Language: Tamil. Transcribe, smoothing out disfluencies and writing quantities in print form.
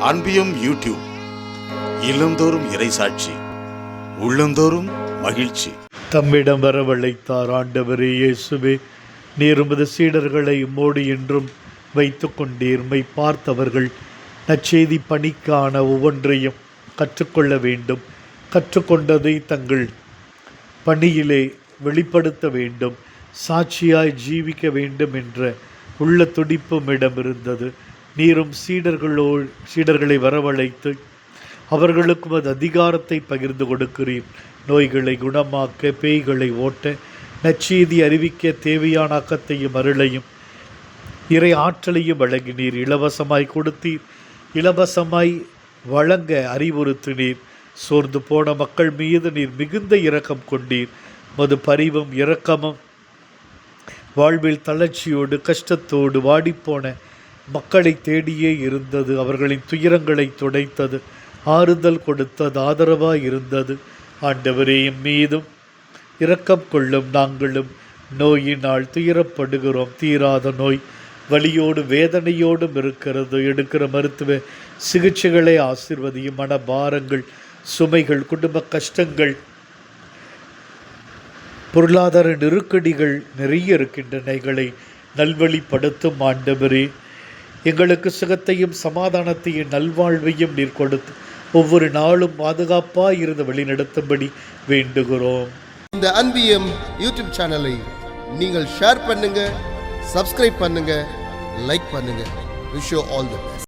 அன்பியும் யூடியூப் இல்லந்தோறும் இறைசாட்சி, உள்ளந்தோறும் மகிழ்ச்சி. தம்மிடம் வரவழைத்தார். ஆண்டவரே இயேசுவே, நீர் உமது சீடர்களை உம்மோடு என்றும் வைத்து கொண்டீர். உம்மை பார்த்தவர்கள் நற்செய்தி பணிக்கான ஒவ்வொன்றையும் கற்றுக்கொள்ள வேண்டும். கற்றுக்கொண்டதை தங்கள் பணியிலே வெளிப்படுத்த வேண்டும், சாட்சியாய் ஜீவிக்க வேண்டும் என்ற உள்ள துடிப்பும் இடமிருந்தது. நீரும் சீடர்களை வரவழைத்து அவர்களுக்கும் அது அதிகாரத்தை பகிர்ந்து கொடுக்கிறீர். நோய்களை குணமாக்க, பேய்களை ஓட்ட, நற்செய்தி அறிவிக்க தேவையான ஆக்கத்தையும் அருளையும் இறை ஆற்றலையும் வழங்கினீர். இலவசமாய் கொடுத்தீர், இலவசமாய் வழங்க அறிவுறுத்தினீர். சோர்ந்து போன மக்கள் மீது நீர் மிகுந்த இரக்கம் கொண்டீர். மது பரிவும் இரக்கமும் வாழ்வில் தளர்ச்சியோடு கஷ்டத்தோடு வாடிப்போன மக்களை தேடியே இருந்தது. அவர்களின் துயரங்களை துடைத்தது, ஆறுதல் கொடுத்தது, ஆதரவாய் இருந்தது. ஆண்டவரே, எம் மீதும் இரக்கம் கொள்ளும். நாங்களும் நோயினால் துயரப்படுகிறோம். தீராத நோய் வலியோடு வேதனையோடும் இருக்கிறது. எடுக்கிற மருத்துவ சிகிச்சைகளை ஆசீர்வதியும். மனபாரங்கள், சுமைகள், குடும்ப கஷ்டங்கள், பொருளாதார நெருக்கடிகள் நிறைய இருக்கின்றன. எங்களை நல்வழிப்படுத்தும் ஆண்டவரே, எங்களுக்கு சுகத்தையும் சமாதானத்தையும் நல்வாழ்வையும் நீர் கொடுத்து ஒவ்வொரு நாளும் பாதுகாப்பாக இருந்து வழிநடத்தும்படி வேண்டுகிறோம். இந்த அன்பியம் யூடியூப் சேனலை நீங்கள் ஷேர் பண்ணுங்க, சப்ஸ்கிரைப் பண்ணுங்க, லைக் பண்ணுங்க. Wish you all the best.